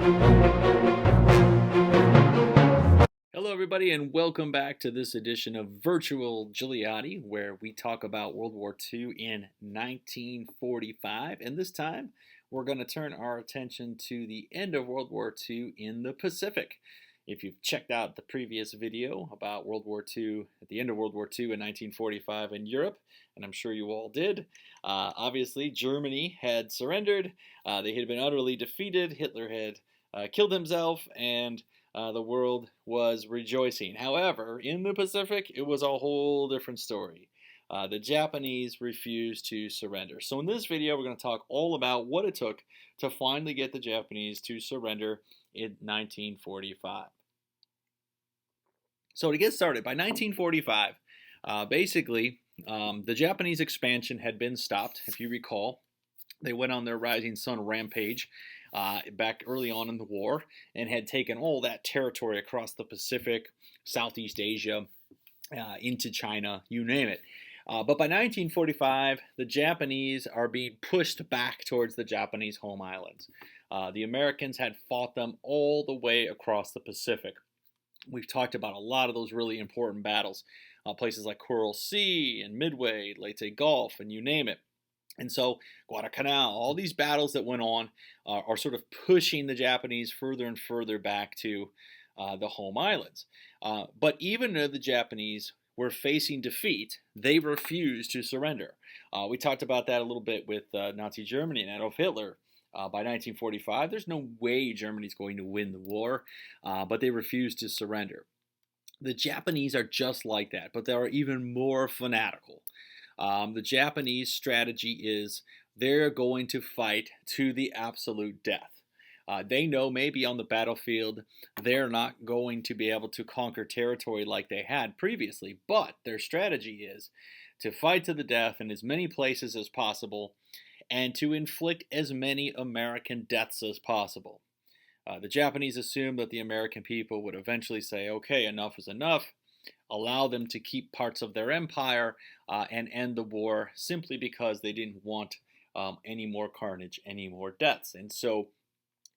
Hello, everybody, and welcome back to this edition of Virtual Gigliotti, where we talk about World War II in 1945. And this time, we're going to turn our attention to the end of World War II in the Pacific. If you've checked out the previous video about World War II, at the end of World War II in 1945 in Europe, and I'm sure you all did, obviously Germany had surrendered. They had been utterly defeated. Hitler had killed himself, and the world was rejoicing. However, in the Pacific, it was a whole different story. The Japanese refused to surrender. So in this video, we're going to talk all about what it took to finally get the Japanese to surrender in 1945. So to get started, by 1945, basically, the Japanese expansion had been stopped. If you recall, they went on their Rising Sun rampage back early on in the war and had taken all that territory across the Pacific, Southeast Asia, into China, you name it. But by 1945, the Japanese are being pushed back towards the Japanese home islands. The Americans had fought them all the way across the Pacific. We've talked about a lot of those really important battles, places like Coral Sea and Midway, Leyte Gulf, and you name it. And so Guadalcanal, all these battles that went on are sort of pushing the Japanese further and further back to the home islands. But even though the Japanese were facing defeat, they refused to surrender. We talked about that a little bit with Nazi Germany and Adolf Hitler. By 1945, there's no way Germany's going to win the war, but they refused to surrender. The Japanese are just like that, but they are even more fanatical. The Japanese strategy is they're going to fight to the absolute death. They know maybe on the battlefield they're not going to be able to conquer territory like they had previously, but their strategy is to fight to the death in as many places as possible and to inflict as many American deaths as possible. The Japanese assumed that the American people would eventually say, okay, enough is enough, allow them to keep parts of their empire and end the war simply because they didn't want any more carnage, any more deaths. And so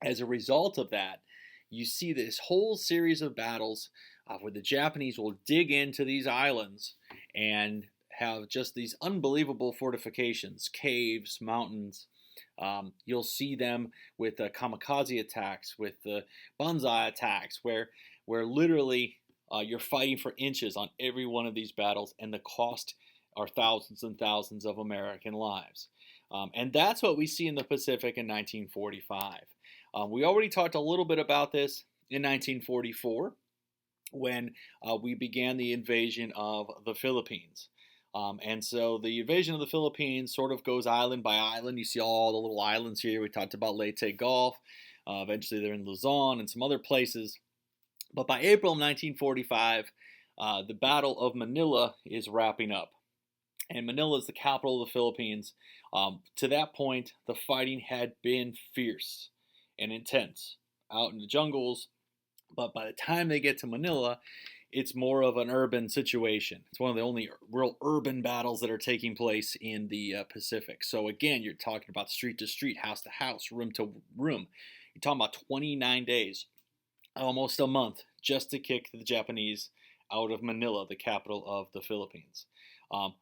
as a result of that, you see this whole series of battles where the Japanese will dig into these islands and have just these unbelievable fortifications, caves, mountains. You'll see them with kamikaze attacks, with banzai attacks, where literally you're fighting for inches on every one of these battles, and the cost are thousands and thousands of American lives. And that's what we see in the Pacific in 1945. We already talked a little bit about this in 1944 when we began the invasion of the Philippines. And so the invasion of the Philippines sort of goes island by island. You see all the little islands here. We talked about Leyte Gulf. Eventually they're in Luzon and some other places. But by April 1945, the Battle of Manila is wrapping up. And Manila is the capital of the Philippines. To that point, the fighting had been fierce and intense out in the jungles. But by the time they get to Manila, it's more of an urban situation. It's one of the only real urban battles that are taking place in the Pacific. So again, you're talking about street to street, house to house, room to room. You're talking about 29 days, almost a month, just to kick the Japanese out of Manila, the capital of the Philippines.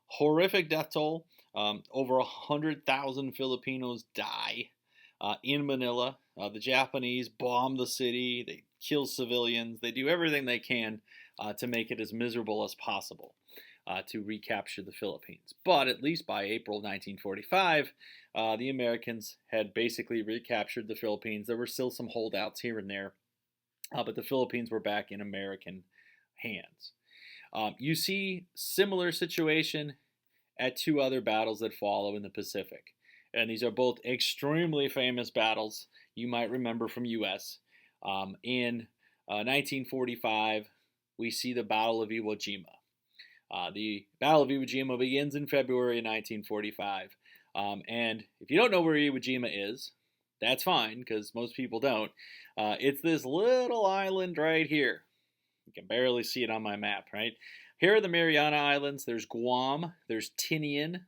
Horrific death toll. Over 100,000 Filipinos die in Manila. The Japanese bomb the city. They kill civilians. They do everything they can to make it as miserable as possible to recapture the Philippines. But at least by April 1945, the Americans had basically recaptured the Philippines. There were still some holdouts here and there, but the Philippines were back in American hands. You see similar situation at two other battles that follow in the Pacific. And these are both extremely famous battles you might remember from U.S. In 1945, we see the Battle of Iwo Jima. The Battle of Iwo Jima begins in February 1945. And if you don't know where Iwo Jima is, that's fine, because most people don't. It's this little island right here. You can barely see it on my map, right? Here are the Mariana Islands. There's Guam. There's Tinian.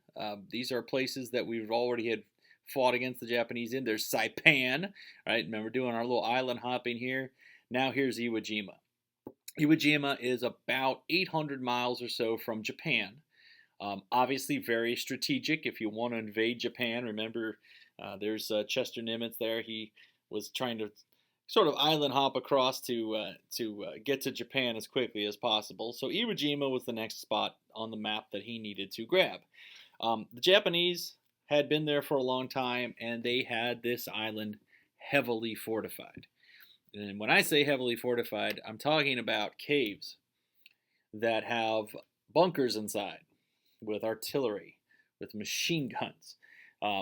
These are places that we've already had fought against the Japanese in. There's Saipan, right? Remember doing our little island hopping here. Now here's Iwo Jima. Iwo Jima is about 800 miles or so from Japan. Obviously very strategic if you want to invade Japan. Remember, there's Chester Nimitz there. He was trying to sort of island hop across to get to Japan as quickly as possible. So Iwo Jima was the next spot on the map that he needed to grab. The Japanese had been there for a long time, and they had this island heavily fortified. And when I say heavily fortified, I'm talking about caves that have bunkers inside with artillery, with machine guns.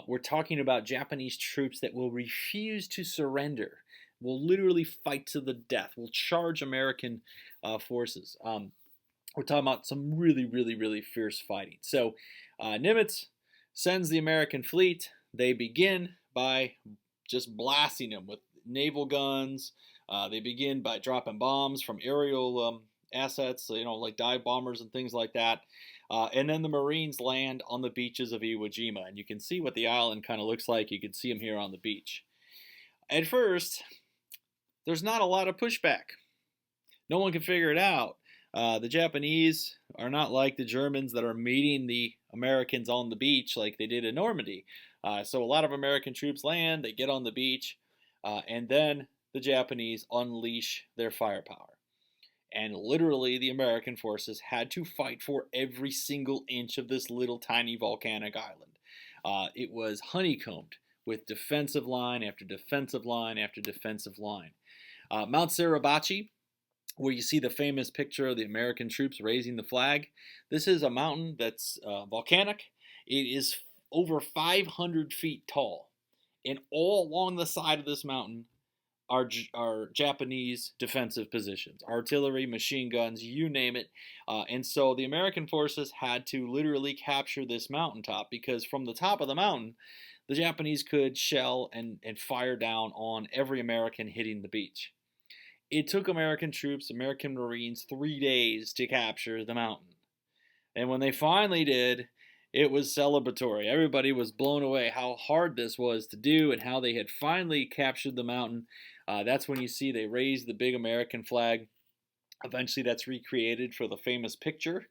We're talking about Japanese troops that will refuse to surrender, will literally fight to the death, will charge American forces. We're talking about some really, really, really fierce fighting. So Nimitz sends the American fleet. They begin by just blasting them with naval guns. They begin by dropping bombs from aerial assets, like dive bombers and things like that. And then the Marines land on the beaches of Iwo Jima. And you can see what the island kind of looks like. You can see them here on the beach. At first, there's not a lot of pushback. No one can figure it out. The Japanese are not like the Germans that are meeting the Americans on the beach like they did in Normandy. So a lot of American troops land, they get on the beach, and then the Japanese unleash their firepower. And literally the American forces had to fight for every single inch of this little tiny volcanic island. It was honeycombed with defensive line after defensive line after defensive line. Mount Suribachi, where you see the famous picture of the American troops raising the flag, this is a mountain that's volcanic. It is over 500 feet tall. And all along the side of this mountain are Japanese defensive positions, artillery, machine guns, you name it. And so the American forces had to literally capture this mountaintop, because from the top of the mountain, the Japanese could shell and fire down on every American hitting the beach. It took American troops, American Marines, 3 days to capture the mountain. And when they finally did, it was celebratory. Everybody was blown away how hard this was to do and how they had finally captured the mountain. That's when you see they raise the big American flag. Eventually that's recreated for the famous picture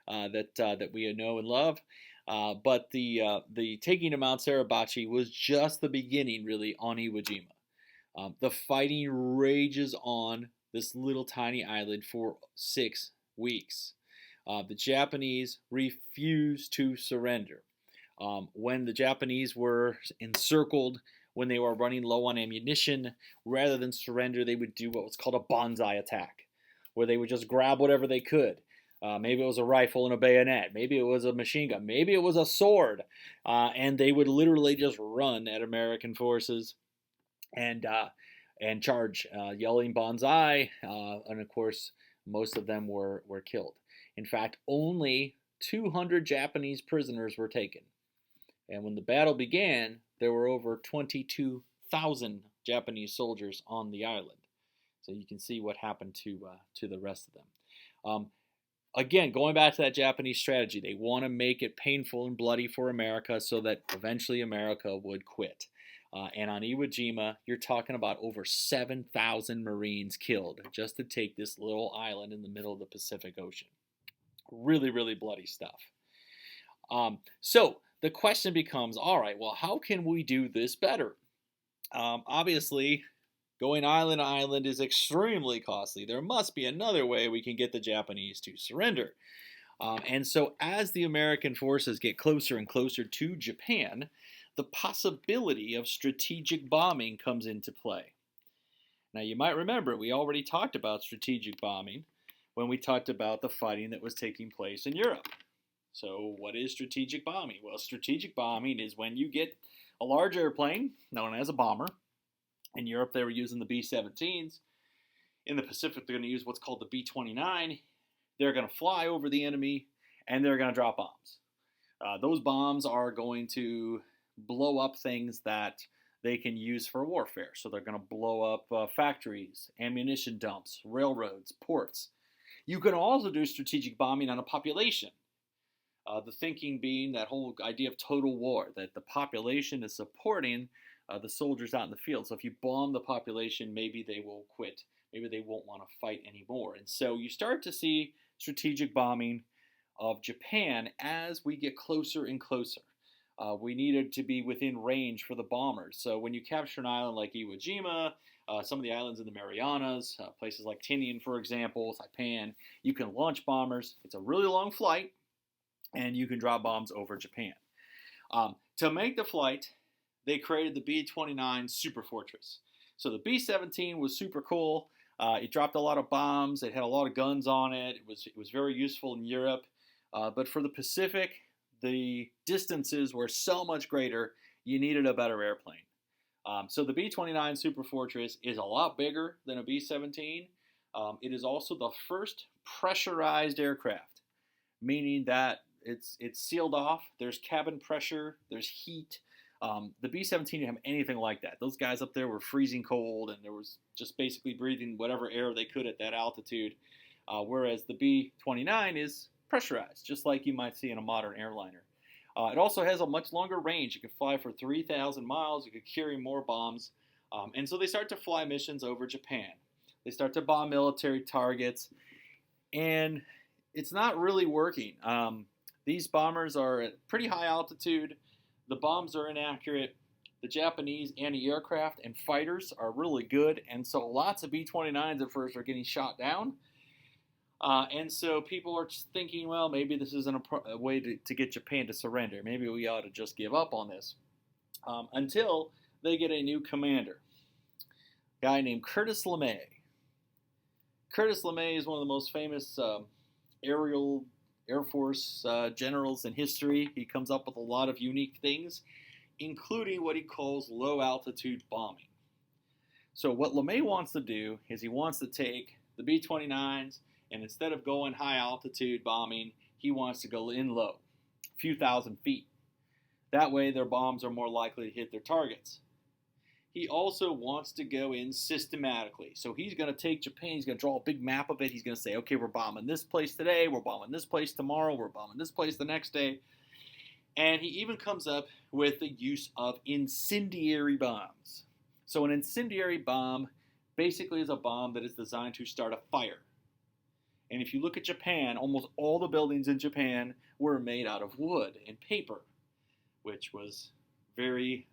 that we know and love. But the taking of Mount Suribachi was just the beginning, really, on Iwo Jima. The fighting rages on this little tiny island for 6 weeks. The Japanese refused to surrender. When the Japanese were encircled, when they were running low on ammunition, rather than surrender, they would do what was called a banzai attack, where they would just grab whatever they could. Maybe it was a rifle and a bayonet. Maybe it was a machine gun. Maybe it was a sword. And they would literally just run at American forces and charge, yelling banzai. And of course, most of them were killed. In fact, only 200 Japanese prisoners were taken. And when the battle began, there were over 22,000 Japanese soldiers on the island. So you can see what happened to the rest of them. Again, going back to that Japanese strategy, they want to make it painful and bloody for America so that eventually America would quit. And on Iwo Jima, you're talking about over 7,000 Marines killed just to take this little island in the middle of the Pacific Ocean. Really, really bloody stuff. So the question becomes, all right, well, how can we do this better? Obviously, going island to island is extremely costly. There must be another way we can get the Japanese to surrender. And so as the American forces get closer and closer to Japan, the possibility of strategic bombing comes into play. Now, you might remember we already talked about strategic bombing when we talked about the fighting that was taking place in Europe. So what is strategic bombing? Well, strategic bombing is when you get a large airplane, known as a bomber. In Europe, they were using the B-17s. In the Pacific, they're going to use what's called the B-29. They're going to fly over the enemy, and they're going to drop bombs. Those bombs are going to blow up things that they can use for warfare. So they're going to blow up factories, ammunition dumps, railroads, ports. You can also do strategic bombing on a population. The thinking being that whole idea of total war, that the population is supporting the soldiers out in the field. So if you bomb the population, maybe they will quit. Maybe they won't want to fight anymore. And so you start to see strategic bombing of Japan as we get closer and closer. We needed to be within range for the bombers. So when you capture an island like Iwo Jima, some of the islands in the Marianas, places like Tinian, for example, Saipan, you can launch bombers. It's a really long flight, and you can drop bombs over Japan. To make the flight, they created the B-29 Superfortress. So the B-17 was super cool. It dropped a lot of bombs. It had a lot of guns on it. It was very useful in Europe. But for the Pacific, the distances were so much greater, you needed a better airplane. So the B-29 Superfortress is a lot bigger than a B-17. It is also the first pressurized aircraft, meaning that it's sealed off. There's cabin pressure. There's heat. The B-17 didn't have anything like that. Those guys up there were freezing cold, and there was just basically breathing whatever air they could at that altitude. Whereas the B-29 is pressurized, just like you might see in a modern airliner. It also has a much longer range. It can fly for 3,000 miles. It could carry more bombs. And so they start to fly missions over Japan. They start to bomb military targets. And it's not really working. These bombers are at pretty high altitude. The bombs are inaccurate. The Japanese anti-aircraft and fighters are really good. And so lots of B-29s at first are getting shot down. And so people are thinking, well, maybe this isn't a way to get Japan to surrender. Maybe we ought to just give up on this. Until they get a new commander, a guy named Curtis LeMay. Curtis LeMay is one of the most famous aerial Air Force generals in history. He comes up with a lot of unique things, including what he calls low-altitude bombing. So what LeMay wants to do is he wants to take the B-29s, and instead of going high-altitude bombing, he wants to go in low, a few thousand feet. That way their bombs are more likely to hit their targets. He also wants to go in systematically. So he's going to take Japan, he's going to draw a big map of it. He's going to say, okay, we're bombing this place today, we're bombing this place tomorrow, we're bombing this place the next day. And he even comes up with the use of incendiary bombs. So an incendiary bomb basically is a bomb that is designed to start a fire. And if you look at Japan, almost all the buildings in Japan were made out of wood and paper, which was very,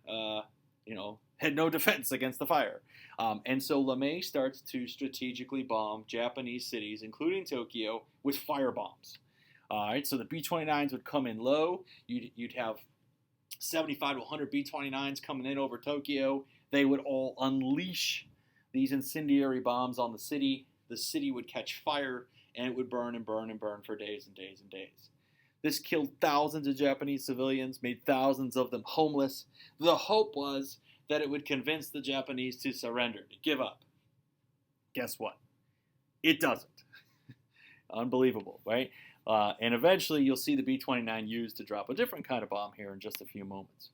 had no defense against the fire. And so LeMay starts to strategically bomb Japanese cities, including Tokyo, with fire bombs. All right, so the B-29s would come in low. You'd have 75 to 100 B-29s coming in over Tokyo. They would all unleash these incendiary bombs on the city. The city would catch fire, and it would burn and burn and burn for days and days and days. This killed thousands of Japanese civilians, made thousands of them homeless. The hope was that it would convince the Japanese to surrender, to give up. Guess what? It doesn't. Unbelievable, right? And eventually you'll see the B-29 used to drop a different kind of bomb here in just a few moments.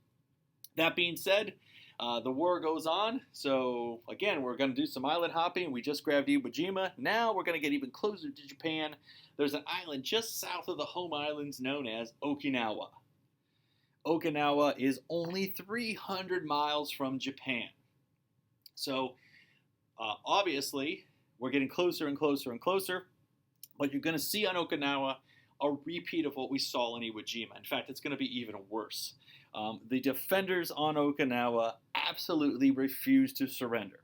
That being said, the war goes on. So again, we're going to do some island hopping. We just grabbed Iwo Jima. Now we're going to get even closer to Japan. There's an island just south of the home islands known as Okinawa. Okinawa is only 300 miles from Japan. So obviously, we're getting closer and closer and closer. But you're going to see on Okinawa a repeat of what we saw in Iwo Jima. In fact, it's going to be even worse. The defenders on Okinawa absolutely refused to surrender.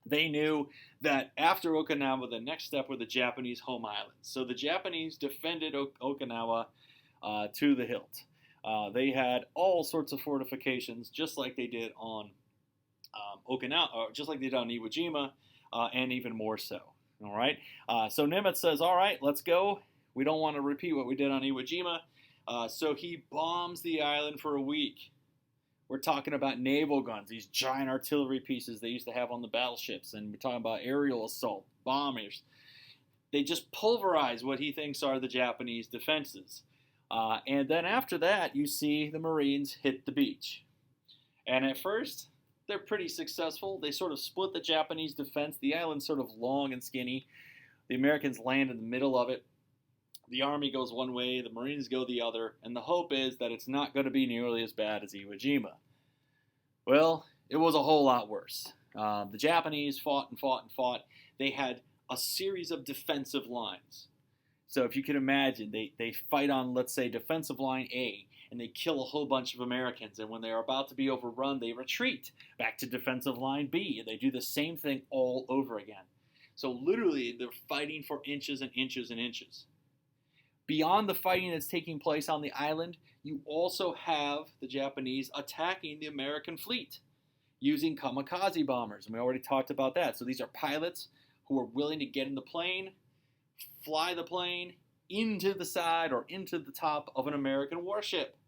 They knew that after Okinawa, the next step were the Japanese home islands. So the Japanese defended Okinawa to the hilt. They had all sorts of fortifications, just like they did on Okinawa, or just like they did on Iwo Jima, and even more so. All right. So Nimitz says, "All right, let's go. We don't want to repeat what we did on Iwo Jima." So he bombs the island for a week. We're talking about naval guns, these giant artillery pieces they used to have on the battleships, and we're talking about aerial assault, bombers. They just pulverize what he thinks are the Japanese defenses. And then after that, you see the Marines hit the beach. And at first, they're pretty successful. They sort of split the Japanese defense. The island's sort of long and skinny. The Americans land in the middle of it. The Army goes one way, the Marines go the other, and the hope is that it's not going to be nearly as bad as Iwo Jima. Well, it was a whole lot worse. The Japanese fought and fought and fought. They had a series of defensive lines. So if you can imagine, they fight on, let's say, defensive line A, and they kill a whole bunch of Americans. And when they're about to be overrun, they retreat back to defensive line B, and they do the same thing all over again. So literally, they're fighting for inches and inches and inches. Beyond the fighting that's taking place on the island, you also have the Japanese attacking the American fleet using kamikaze bombers. And we already talked about that. So these are pilots who are willing to get in the plane, fly the plane into the side or into the top of an American warship.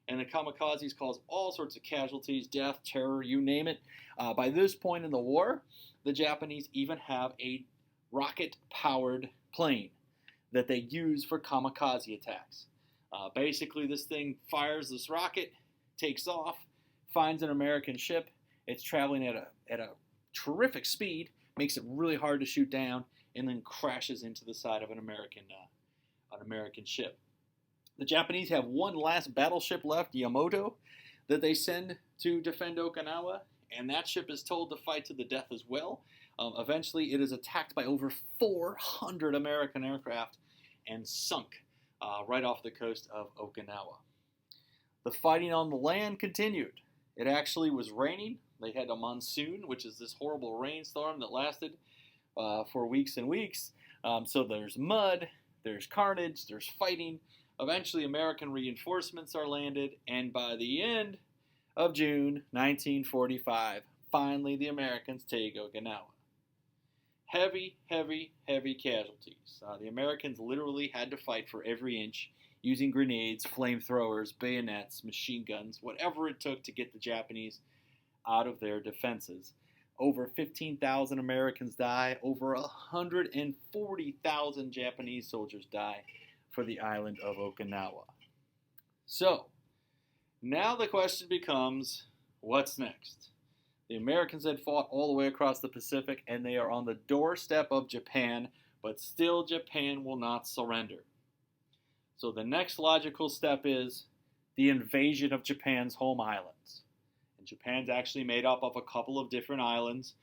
And the kamikazes cause all sorts of casualties, death, terror, you name it. By this point in the war, the Japanese even have a rocket-powered plane that they use for kamikaze attacks. Basically, this thing fires this rocket, takes off, finds an American ship. It's traveling at a terrific speed, makes it really hard to shoot down, and then crashes into the side of an American ship. The Japanese have one last battleship left, Yamato, that they send to defend Okinawa, and that ship is told to fight to the death as well. Eventually, it is attacked by over 400 American aircraft and sunk right off the coast of Okinawa. The fighting on the land continued. It actually was raining. They had a monsoon, which is this horrible rainstorm that lasted for weeks and weeks. So there's mud, there's carnage, there's fighting. Eventually, American reinforcements are landed, and by the end of June 1945, finally the Americans take Okinawa. Heavy, heavy, heavy casualties. The Americans literally had to fight for every inch, using grenades, flamethrowers, bayonets, machine guns, whatever it took to get the Japanese out of their defenses. Over 15,000 Americans die. Over 140,000 Japanese soldiers die for the island of Okinawa. So, now the question becomes, what's next? The Americans had fought all the way across the Pacific, and they are on the doorstep of Japan, but still Japan will not surrender. So the next logical step is the invasion of Japan's home islands. And Japan's actually made up of a couple of different islands,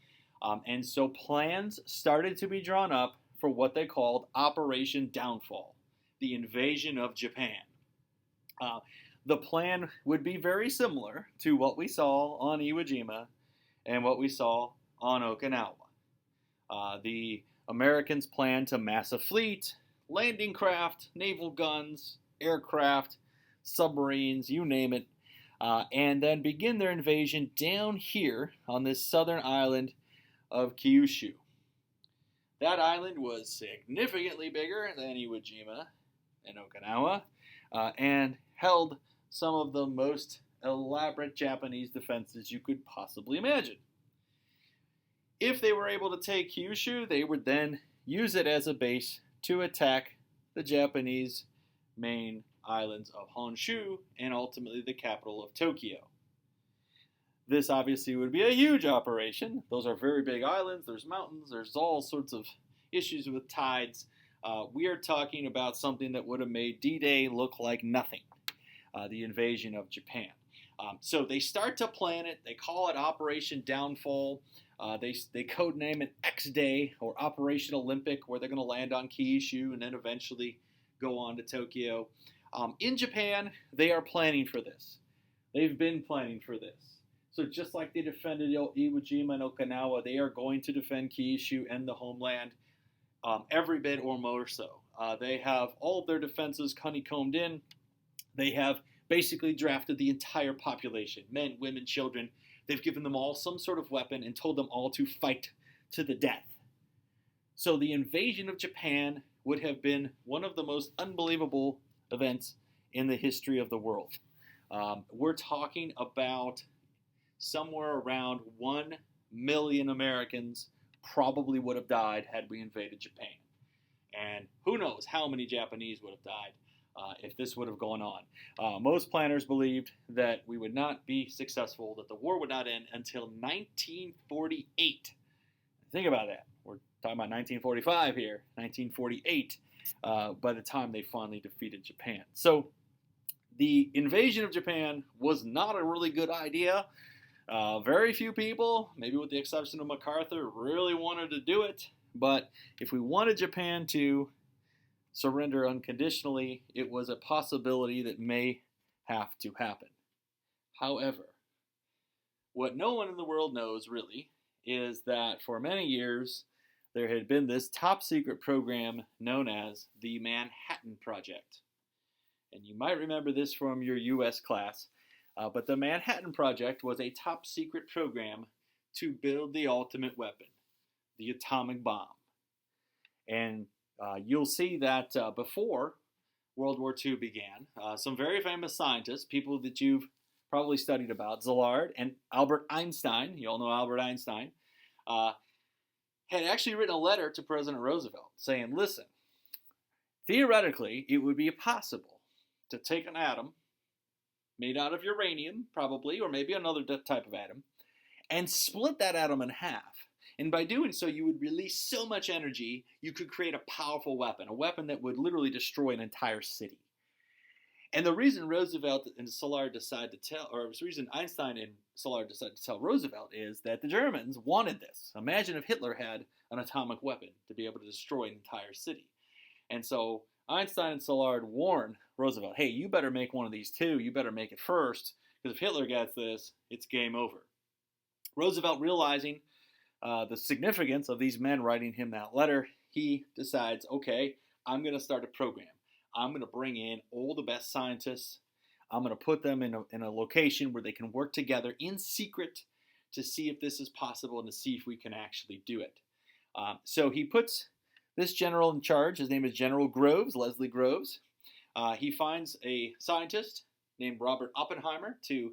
and so plans started to be drawn up for what they called Operation Downfall, the invasion of Japan. The plan would be very similar to what we saw on Iwo Jima and what we saw on Okinawa. The Americans planned to mass a fleet, landing craft, naval guns, aircraft, submarines, you name it, and then begin their invasion down here on this southern island of Kyushu. That island was significantly bigger than Iwo Jima and Okinawa, and held some of the most elaborate Japanese defenses you could possibly imagine. If they were able to take Kyushu, they would then use it as a base to attack the Japanese main islands of Honshu and ultimately the capital of Tokyo. This obviously would be a huge operation. Those are very big islands, there's mountains, there's all sorts of issues with tides. We are talking about something that would have made D-Day look like nothing, the invasion of Japan. So they start to plan it. They call it Operation Downfall. They codename it X-Day or Operation Olympic, where they're going to land on Kyushu and then eventually go on to Tokyo. In Japan, they are planning for this. They've been planning for this. So just like they defended Iwo Jima and Okinawa, they are going to defend Kyushu and the homeland every bit or more so. They have all of their defenses honeycombed in. They have basically drafted the entire population, men, women, children. They've given them all some sort of weapon and told them all to fight to the death. So the invasion of Japan would have been one of the most unbelievable events in the history of the world. We're talking about somewhere around 1 million Americans probably would have died had we invaded Japan. And who knows how many Japanese would have died if this would have gone on. Most planners believed that we would not be successful, that the war would not end until 1948. Think about that. We're talking about 1945 here, 1948. by the time they finally defeated Japan. So the invasion of Japan was not a really good idea. Very few people, maybe with the exception of MacArthur, really wanted to do it. But if we wanted Japan to surrender unconditionally, it was a possibility that may have to happen. However, what no one in the world knows really is that for many years there had been this top secret program known as the Manhattan Project. And you might remember this from your US class, but the Manhattan Project was a top secret program to build the ultimate weapon, the atomic bomb. And you'll see that before World War II began, some very famous scientists, people that you've probably studied about, Szilard and Albert Einstein, you all know Albert Einstein, had actually written a letter to President Roosevelt saying, listen, theoretically, it would be possible to take an atom made out of uranium, probably, or maybe another type of atom, and split that atom in half. And by doing so, you would release so much energy, you could create a powerful weapon, a weapon that would literally destroy an entire city. And the reason Roosevelt and Szilard decided to tell, or the reason Einstein and Szilard decided to tell Roosevelt is that the Germans wanted this. Imagine if Hitler had an atomic weapon to be able to destroy an entire city. And so Einstein and Szilard warned Roosevelt, hey, you better make one of these too. You better make it first, because if Hitler gets this, it's game over. Roosevelt, realizing the significance of these men writing him that letter, he decides, okay, I'm going to start a program. I'm going to bring in all the best scientists. I'm going to put them in a location where they can work together in secret to see if this is possible and to see if we can actually do it. So he puts this general in charge. His name is General Groves, Leslie Groves. He finds a scientist named Robert Oppenheimer to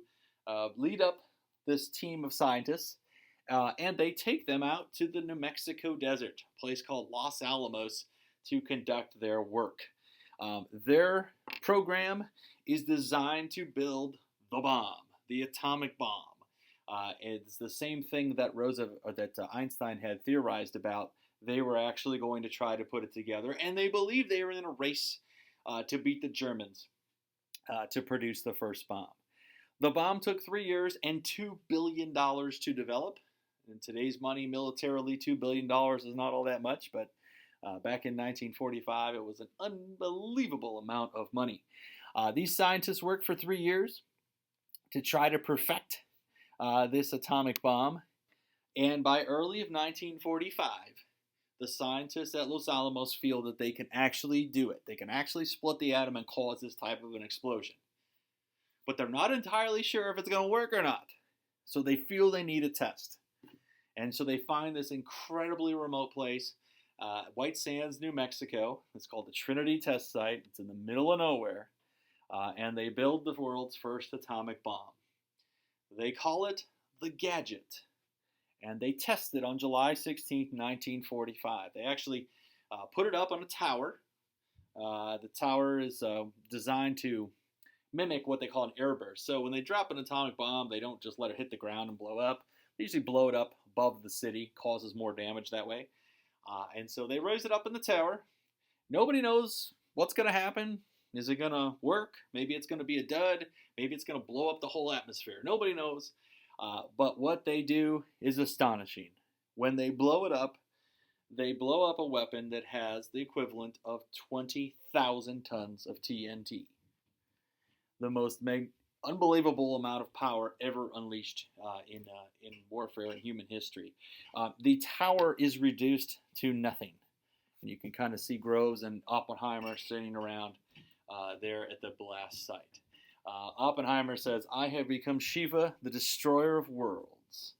lead up this team of scientists. And they take them out to the New Mexico desert, a place called Los Alamos, to conduct their work. Their program is designed to build the bomb, the atomic bomb. It's the same thing that Einstein had theorized about. They were actually going to try to put it together, and they believed they were in a race to beat the Germans to produce the first bomb. The bomb took 3 years and $2 billion to develop. In today's money, militarily, $2 billion is not all that much, but back in 1945, it was an unbelievable amount of money. These scientists worked for 3 years to try to perfect this atomic bomb, and by early of 1945, the scientists at Los Alamos feel that they can actually do it. They can actually split the atom and cause this type of an explosion. But they're not entirely sure if it's going to work or not. So they feel they need a test. And so they find this incredibly remote place, White Sands, New Mexico. It's called the Trinity Test site. It's in the middle of nowhere. And they build the world's first atomic bomb. They call it the Gadget. And they test it on July 16, 1945. They actually put it up on a tower. The tower is designed to mimic what they call an airburst. So when they drop an atomic bomb, they don't just let it hit the ground and blow up. They usually blow it up above the city, causes more damage that way. And so they raise it up in the tower. Nobody knows what's going to happen. Is it going to work? Maybe it's going to be a dud. Maybe it's going to blow up the whole atmosphere. Nobody knows. But what they do is astonishing. When they blow it up, they blow up a weapon that has the equivalent of 20,000 tons of TNT. The most unbelievable amount of power ever unleashed in warfare in human history. The tower is reduced to nothing. And you can kind of see Groves and Oppenheimer sitting around there at the blast site. Oppenheimer says, I have become Shiva, the destroyer of worlds.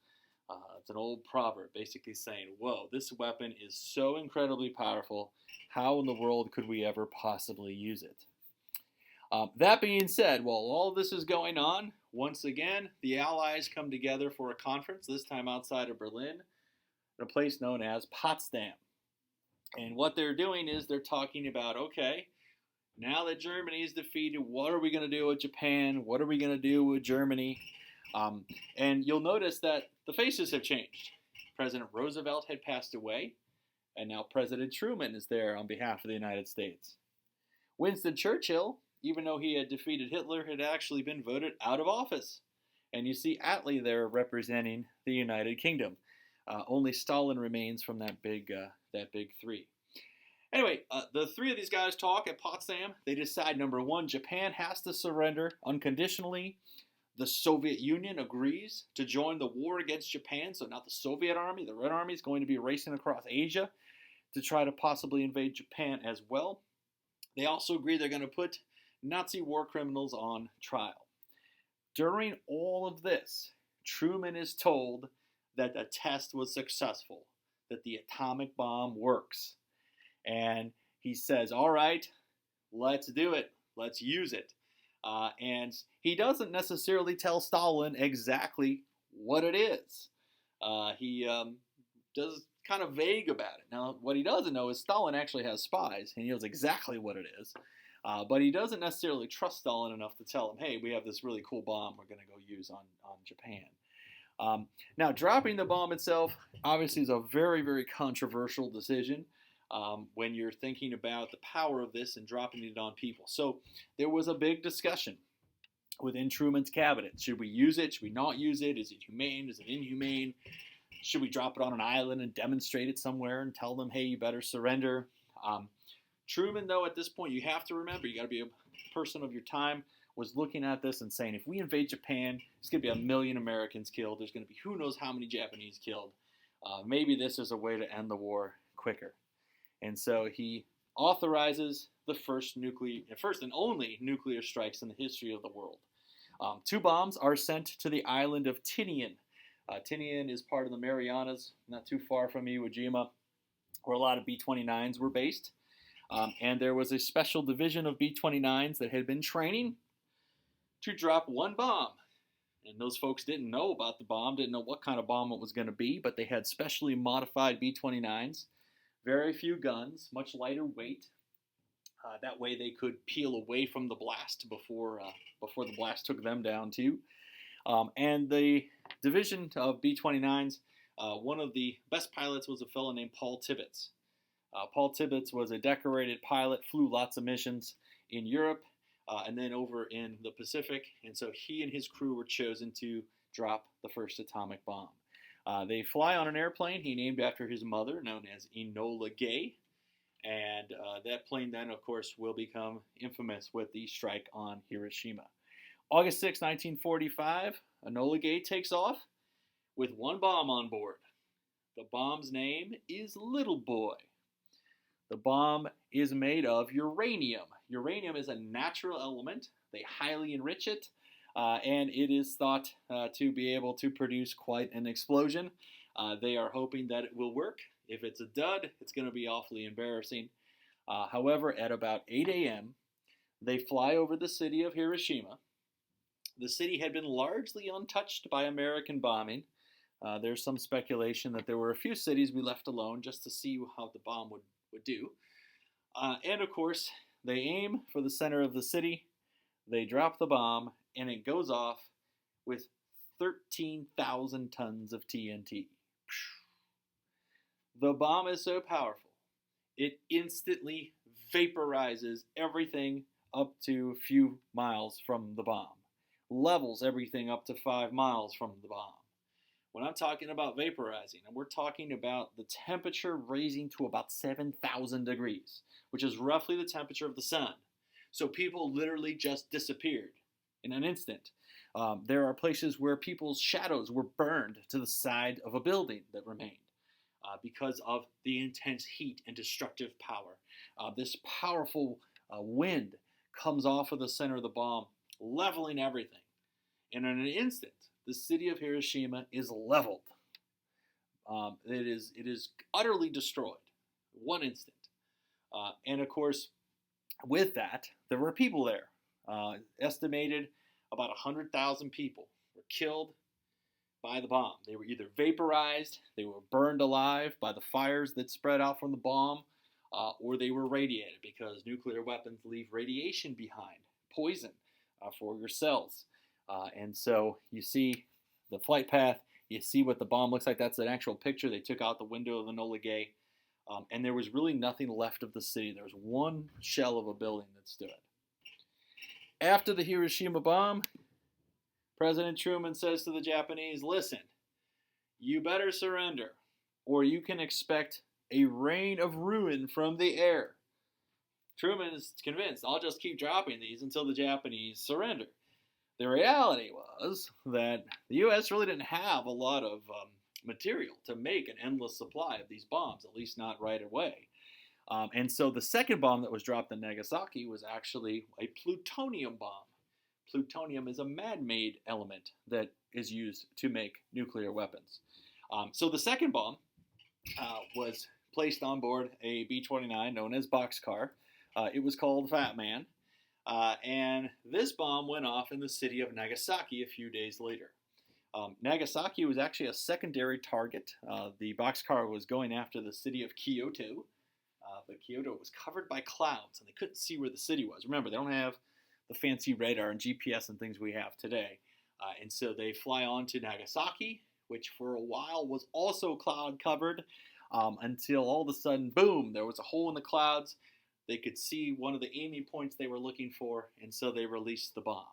It's an old proverb basically saying, whoa, this weapon is so incredibly powerful. How in the world could we ever possibly use it? That being said, while all this is going on, once again, the Allies come together for a conference, this time outside of Berlin, in a place known as Potsdam. And what they're doing is they're talking about, okay, now that Germany is defeated, what are we going to do with Japan? What are we going to do with Germany? And you'll notice that the faces have changed. President Roosevelt had passed away, And now President Truman is there on behalf of the United States. Winston Churchill, even though he had defeated Hitler, had actually been voted out of office. And you see Attlee there representing the United Kingdom. Only Stalin remains from that big three. Anyway, the three of these guys talk at Potsdam. They decide, number one, Japan has to surrender unconditionally. The Soviet Union agrees to join the war against Japan. So not the Soviet Army, the Red Army is going to be racing across Asia to try to possibly invade Japan as well. They also agree they're going to put Nazi war criminals on trial. During all of this, Truman is told that the test was successful, that the atomic bomb works. And he says, all right, let's do it. Let's use it. And he doesn't necessarily tell Stalin exactly what it is. He does kind of vague about it. Now, what he doesn't know is Stalin actually has spies, and he knows exactly what it is. But he doesn't necessarily trust Stalin enough to tell him, hey, we have this really cool bomb we're going to go use on Japan. Now, dropping the bomb itself obviously is a very, very controversial decision when you're thinking about the power of this and dropping it on people. So there was a big discussion within Truman's cabinet. Should we use it? Should we not use it? Is it humane? Is it inhumane? Should we drop it on an island and demonstrate it somewhere and tell them, hey, you better surrender? Truman, though, at this point, you have to remember, you got to be a person of your time, was looking at this and saying, if we invade Japan, there's going to be 1 million Americans killed. There's going to be who knows how many Japanese killed. Maybe this is a way to end the war quicker. And so he authorizes the first and only nuclear strikes in the history of the world. 2 bombs are sent to the island of Tinian. Tinian is part of the Marianas, not too far from Iwo Jima, where a lot of B-29s were based. And there was a special division of B-29s that had been training to drop 1 bomb. And those folks didn't know about the bomb, didn't know what kind of bomb it was going to be, but they had specially modified B-29s. Very few guns, much lighter weight. That way they could peel away from the blast before the blast took them down too. And the division of B-29s, one of the best pilots was a fellow named Paul Tibbets. Paul Tibbets was a decorated pilot, flew lots of missions in Europe and then over in the Pacific. And so he and his crew were chosen to drop the first atomic bomb. They fly on an airplane he named after his mother, known as Enola Gay. And that plane then, of course, will become infamous with the strike on Hiroshima. August 6, 1945, Enola Gay takes off with 1 bomb on board. The bomb's name is Little Boy. The bomb is made of uranium. Uranium is a natural element. They highly enrich it, and it is thought to be able to produce quite an explosion. They are hoping that it will work. If it's a dud, it's going to be awfully embarrassing. However, at about 8 a.m., they fly over the city of Hiroshima. The city had been largely untouched by American bombing. There's some speculation that there were a few cities we left alone just to see how the bomb would do. And of course, they aim for the center of the city. They drop the bomb, and it goes off with 13,000 tons of TNT. The bomb is so powerful, it instantly vaporizes everything up to a few miles from the bomb, levels everything up to 5 miles from the bomb. When I'm talking about vaporizing, and we're talking about the temperature raising to about 7,000 degrees, which is roughly the temperature of the sun. So people literally just disappeared in an instant. There are places where people's shadows were burned to the side of a building that remained because of the intense heat and destructive power. This powerful wind comes off of the center of the bomb, leveling everything. And in an instant, the city of Hiroshima is leveled. It is utterly destroyed. 1 instant. And of course, with that, there were people there. Estimated about 100,000 people were killed by the bomb. They were either vaporized, they were burned alive by the fires that spread out from the bomb, or they were radiated because nuclear weapons leave radiation behind, poison for your cells. And so you see the flight path, you see what the bomb looks like. That's an actual picture they took out the window of the Enola Gay. and there was really nothing left of the city. There was one shell of a building that stood. After the Hiroshima bomb, President Truman says to the Japanese, listen, you better surrender, or you can expect a rain of ruin from the air. Truman is convinced, I'll just keep dropping these until the Japanese surrender. The reality was that the U.S. really didn't have a lot of material to make an endless supply of these bombs, at least not right away. And so the second bomb that was dropped in Nagasaki was actually a plutonium bomb. Plutonium is a man-made element that is used to make nuclear weapons. So the second bomb was placed on board a B-29 known as Boxcar. It was called Fat Man. And this bomb went off in the city of Nagasaki a few days later. Nagasaki was actually a secondary target. The Boxcar was going after the city of Kyoto, but Kyoto was covered by clouds and they couldn't see where the city was. Remember, they don't have the fancy radar and GPS and things we have today. And so they fly on to Nagasaki, which for a while was also cloud covered, until all of a sudden, boom, there was a hole in the clouds. They could see one of the aiming points they were looking for, and so they released the bomb.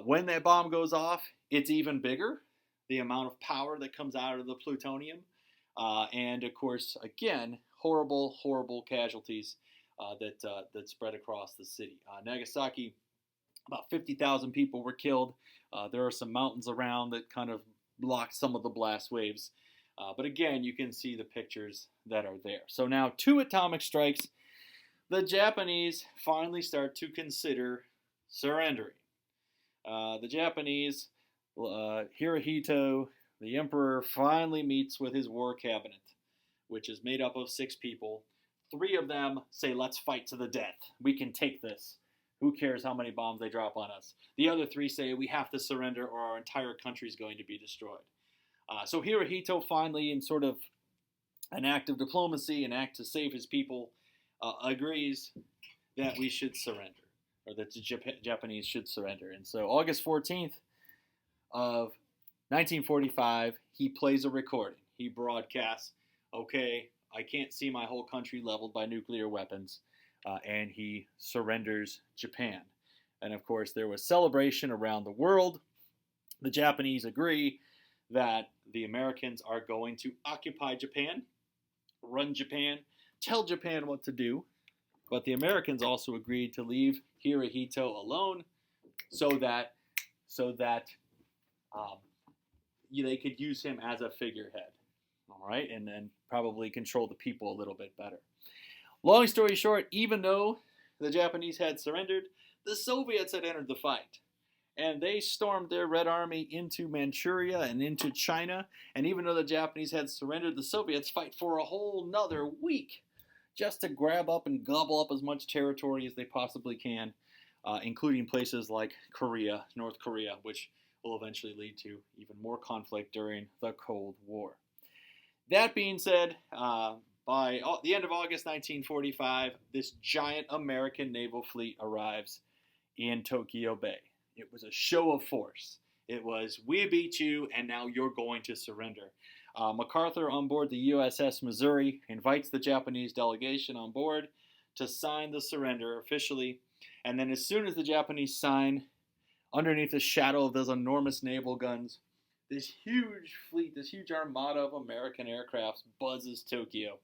When that bomb goes off, it's even bigger, the amount of power that comes out of the plutonium. And of course, again, horrible, horrible casualties that spread across the city. Nagasaki, about 50,000 people were killed. There are some mountains around that kind of blocked some of the blast waves. But again, you can see the pictures that are there. So now 2 atomic strikes, the Japanese finally start to consider surrendering. The Japanese, Hirohito, the emperor, finally meets with his war cabinet, which is made up of 6 people. 3 of them say, let's fight to the death. We can take this. Who cares how many bombs they drop on us? The other 3 say, we have to surrender or our entire country is going to be destroyed. So Hirohito finally, in sort of an act of diplomacy, an act to save his people, agrees that we should surrender, or that the Japanese should surrender. And so August 14th of 1945, he plays a recording. He broadcasts, okay, I can't see my whole country leveled by nuclear weapons, and he surrenders Japan. And of course, there was celebration around the world. The Japanese agree that the Americans are going to occupy Japan, run Japan, tell Japan what to do, but the Americans also agreed to leave Hirohito alone so that they could use him as a figurehead, all right, and then probably control the people a little bit better. Long story short, even though the Japanese had surrendered, the Soviets had entered the fight. And they stormed their Red Army into Manchuria and into China. And even though the Japanese had surrendered, the Soviets fight for a whole nother week just to grab up and gobble up as much territory as they possibly can, including places like Korea, North Korea, which will eventually lead to even more conflict during the Cold War. That being said, by the end of August 1945, this giant American naval fleet arrives in Tokyo Bay. It was a show of force. It was, we beat you, and now you're going to surrender. MacArthur, on board the USS Missouri, invites the Japanese delegation on board to sign the surrender officially. And then as soon as the Japanese sign, underneath the shadow of those enormous naval guns, this huge fleet, this huge armada of American aircrafts buzzes Tokyo,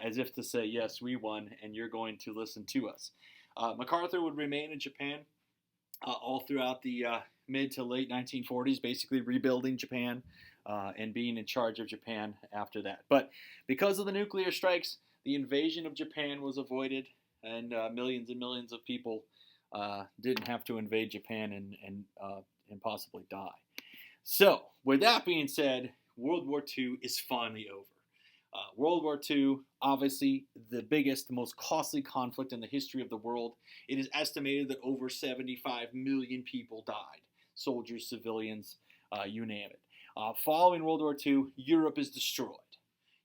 as if to say, yes, we won, and you're going to listen to us. MacArthur would remain in Japan all throughout the mid to late 1940s, basically rebuilding Japan and being in charge of Japan after that. But because of the nuclear strikes, the invasion of Japan was avoided, and millions and millions of people didn't have to invade Japan and possibly die. So, with that being said, World War II is finally over. World War II, obviously the biggest, most costly conflict in the history of the world. It is estimated that over 75 million people died. Soldiers, civilians, you name it. Following World War II, Europe is destroyed.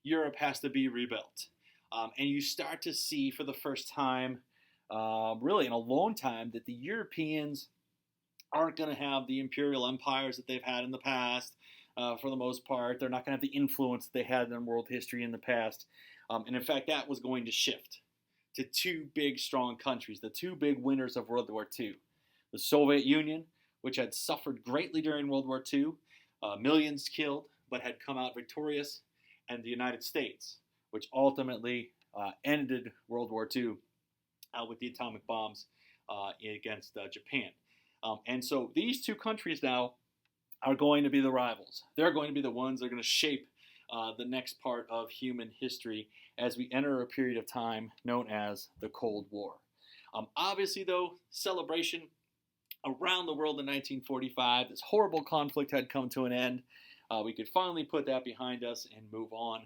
Europe has to be rebuilt. And you start to see for the first time, really in a long time, that the Europeans aren't going to have the imperial empires that they've had in the past. for the most part. They're not going to have the influence they had in world history in the past. And in fact, that was going to shift to two big, strong countries, the two big winners of World War II. The Soviet Union, which had suffered greatly during World War II, millions killed, but had come out victorious, and the United States, which ultimately ended World War II with the atomic bombs against Japan. And so these two countries now are going to be the rivals. They're going to be the ones that are going to shape the next part of human history as we enter a period of time known as the Cold War. Obviously, though, celebration around the world in 1945, this horrible conflict had come to an end. We could finally put that behind us and move on.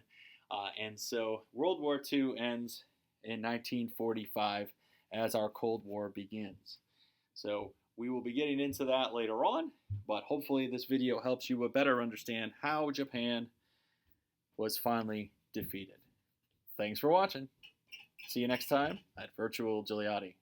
And so World War II ends in 1945 as our Cold War begins. So we will be getting into that later on, but hopefully this video helps you better understand how Japan was finally defeated. Thanks for watching. See you next time at Virtual Gigliotti.